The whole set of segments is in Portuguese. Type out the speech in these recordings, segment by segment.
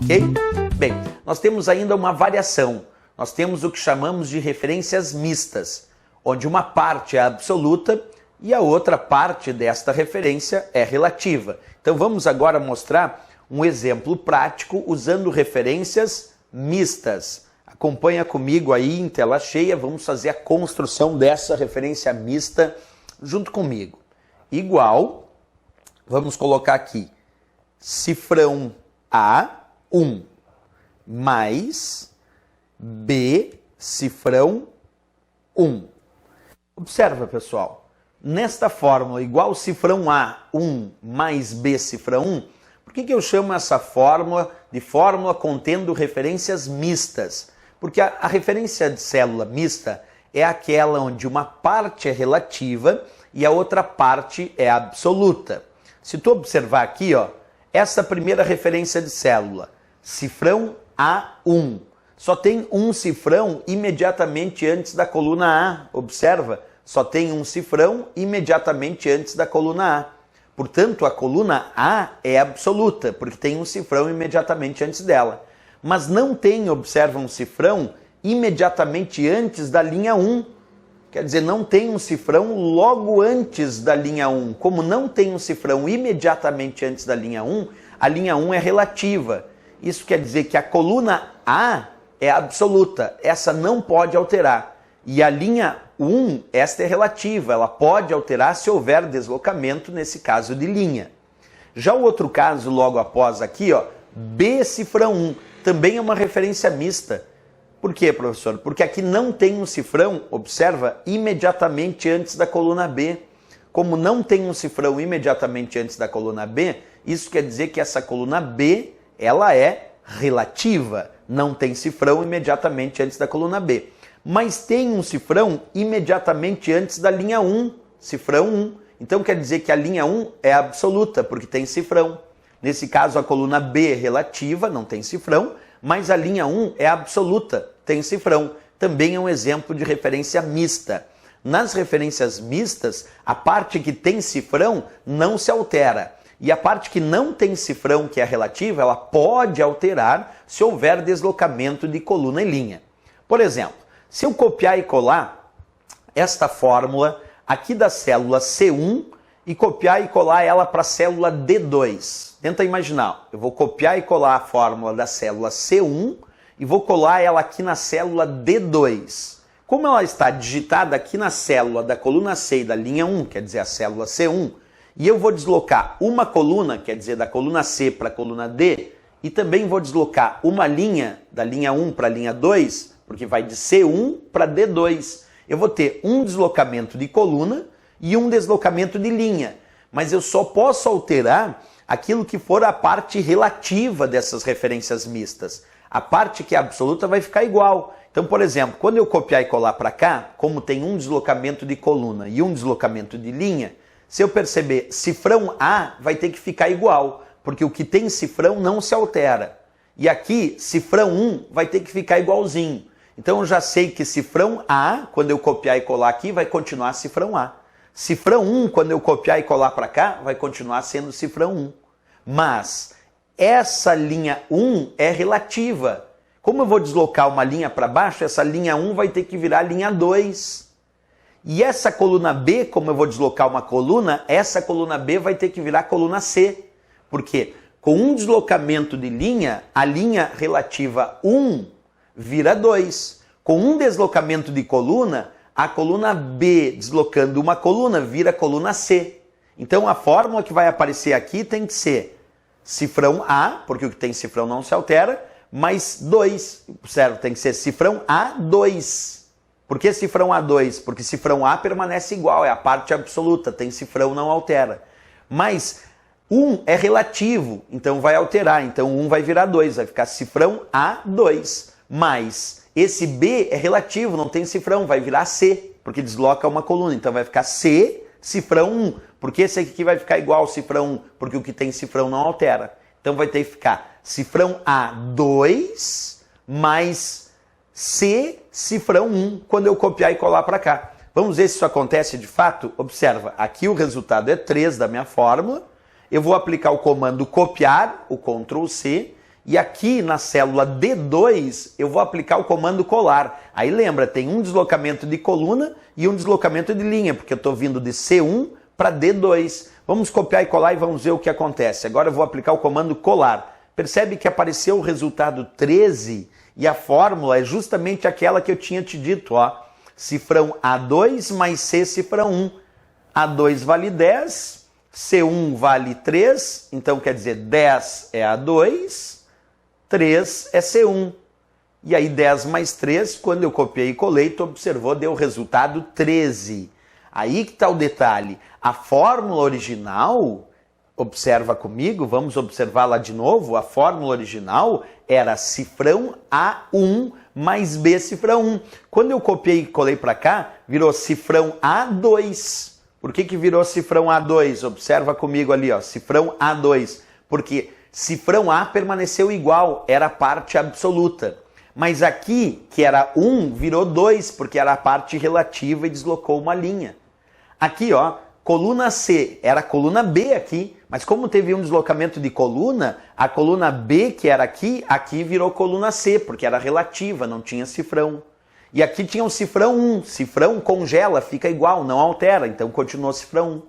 ok? Bem, nós temos ainda uma variação. Nós temos o que chamamos de referências mistas, onde uma parte é absoluta e a outra parte desta referência é relativa. Então vamos agora mostrar um exemplo prático usando referências mistas. Acompanha comigo aí em tela cheia, vamos fazer a construção dessa referência mista junto comigo. Igual, vamos colocar aqui, cifrão A, 1, mais B, cifrão 1. Observa, pessoal, nesta fórmula igual cifrão A, 1, mais B, cifrão 1, por que eu chamo essa fórmula de fórmula contendo referências mistas? Porque a referência de célula mista é aquela onde uma parte é relativa e a outra parte é absoluta. Se tu observar aqui, ó, essa primeira referência de célula, cifrão A1, só tem um cifrão imediatamente antes da coluna A. Observa, só tem um cifrão imediatamente antes da coluna A. Portanto, a coluna A é absoluta, porque tem um cifrão imediatamente antes dela. Mas não tem, observa, um cifrão imediatamente antes da linha 1. Quer dizer, não tem um cifrão logo antes da linha 1. Como não tem um cifrão imediatamente antes da linha 1, a linha 1 é relativa. Isso quer dizer que a coluna A é absoluta, essa não pode alterar. E a linha 1, esta é relativa, ela pode alterar se houver deslocamento, nesse caso de linha. Já o outro caso, logo após aqui, ó, B cifrão 1, também é uma referência mista. Por quê, professor? Porque aqui não tem um cifrão, observa, imediatamente antes da coluna B. Como não tem um cifrão imediatamente antes da coluna B, isso quer dizer que essa coluna B, ela é relativa, não tem cifrão imediatamente antes da coluna B. Mas tem um cifrão imediatamente antes da linha 1, cifrão 1. Então quer dizer que a linha 1 é absoluta, porque tem cifrão. Nesse caso, a coluna B é relativa, não tem cifrão, mas a linha 1 é absoluta, tem cifrão. Também é um exemplo de referência mista. Nas referências mistas, a parte que tem cifrão não se altera. E a parte que não tem cifrão, que é relativa, ela pode alterar se houver deslocamento de coluna e linha. Por exemplo, se eu copiar e colar esta fórmula aqui da célula C1 e copiar e colar ela para a célula D2. Tenta imaginar, eu vou copiar e colar a fórmula da célula C1 e vou colar ela aqui na célula D2. Como ela está digitada aqui na célula da coluna C e da linha 1, quer dizer, a célula C1, e eu vou deslocar uma coluna, quer dizer, da coluna C para a coluna D, e também vou deslocar uma linha, da linha 1 para a linha 2, porque vai de C1 para D2. Eu vou ter um deslocamento de coluna e um deslocamento de linha, mas eu só posso alterar aquilo que for a parte relativa dessas referências mistas. A parte que é absoluta vai ficar igual. Então, por exemplo, quando eu copiar e colar para cá, como tem um deslocamento de coluna e um deslocamento de linha, se eu perceber, cifrão A vai ter que ficar igual, porque o que tem cifrão não se altera. E aqui, cifrão 1 vai ter que ficar igualzinho. Então eu já sei que cifrão A, quando eu copiar e colar aqui, vai continuar cifrão A. Cifrão 1, quando eu copiar e colar para cá, vai continuar sendo cifrão 1. Mas essa linha 1 é relativa. Como eu vou deslocar uma linha para baixo, essa linha 1 vai ter que virar linha 2. E essa coluna B, como eu vou deslocar uma coluna, essa coluna B vai ter que virar coluna C. Por quê? Com um deslocamento de linha, a linha relativa 1 vira 2. Com um deslocamento de coluna, a coluna B deslocando uma coluna vira coluna C. Então a fórmula que vai aparecer aqui tem que ser cifrão A, porque o que tem cifrão não se altera, mais 2. Certo? Tem que ser cifrão A2. Por que cifrão A2? Porque cifrão A permanece igual, é a parte absoluta, tem cifrão, não altera. Mas 1 é relativo, então vai alterar, então 1 vai virar 2, vai ficar cifrão A2. Mas esse B é relativo, não tem cifrão, vai virar C, porque desloca uma coluna, então vai ficar C, cifrão 1. Porque esse aqui vai ficar igual ao cifrão 1, porque o que tem cifrão não altera. Então vai ter que ficar cifrão A2 mais C, cifrão 1, quando eu copiar e colar para cá. Vamos ver se isso acontece de fato? Observa, aqui o resultado é 3 da minha fórmula. Eu vou aplicar o comando copiar, o Ctrl+C, E aqui na célula D2 eu vou aplicar o comando colar. Aí lembra, tem um deslocamento de coluna e um deslocamento de linha, porque eu estou vindo de C1 para D2. Vamos copiar e colar e vamos ver o que acontece. Agora eu vou aplicar o comando colar. Percebe que apareceu o resultado 13 e a fórmula é justamente aquela que eu tinha te dito, ó. Cifrão A2 mais C cifrão 1. A2 vale 10, C1 vale 3, então quer dizer 10 é A2, 3 é C1. E aí 10 mais 3, quando eu copiei e colei, tu observou, deu o resultado 13. Aí que está o detalhe. A fórmula original, observa comigo, vamos observar lá de novo, a fórmula original era cifrão A1 mais B cifrão 1. Quando eu copiei e colei para cá, virou cifrão A2. Por que virou cifrão A2? Observa comigo ali, ó, cifrão A2. Porque cifrão A permaneceu igual, era a parte absoluta. Mas aqui, que era 1, virou 2, porque era a parte relativa e deslocou uma linha. Aqui, ó, coluna C, era a coluna B aqui, mas como teve um deslocamento de coluna, a coluna B, que era aqui, aqui virou coluna C, porque era relativa, não tinha cifrão. E aqui tinha o cifrão 1, cifrão congela, fica igual, não altera, então continuou cifrão 1.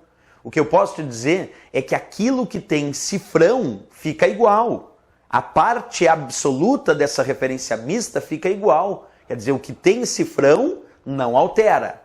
O que eu posso te dizer é que aquilo que tem cifrão fica igual. A parte absoluta dessa referência mista fica igual. Quer dizer, o que tem cifrão não altera,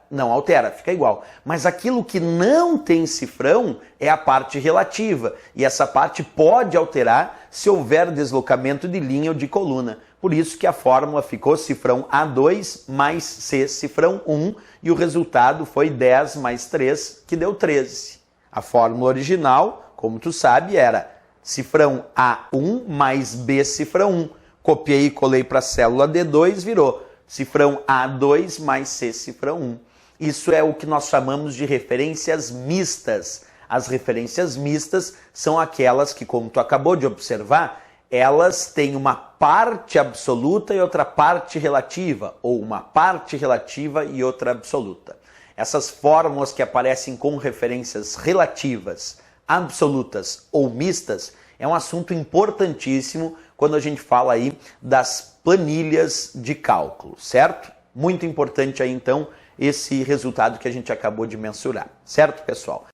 fica igual. Mas aquilo que não tem cifrão é a parte relativa. E essa parte pode alterar se houver deslocamento de linha ou de coluna. Por isso que a fórmula ficou cifrão A2 mais C cifrão 1 e o resultado foi 10 mais 3, que deu 13. A fórmula original, como tu sabe, era cifrão A1 mais B cifrão 1. Copiei e colei para a célula D2, virou cifrão A2 mais C cifrão 1. Isso é o que nós chamamos de referências mistas. As referências mistas são aquelas que, como tu acabou de observar, elas têm uma parte absoluta e outra parte relativa, ou uma parte relativa e outra absoluta. Essas fórmulas que aparecem com referências relativas, absolutas ou mistas, é um assunto importantíssimo quando a gente fala aí das planilhas de cálculo, certo? Muito importante aí então esse resultado que a gente acabou de mensurar, certo, pessoal?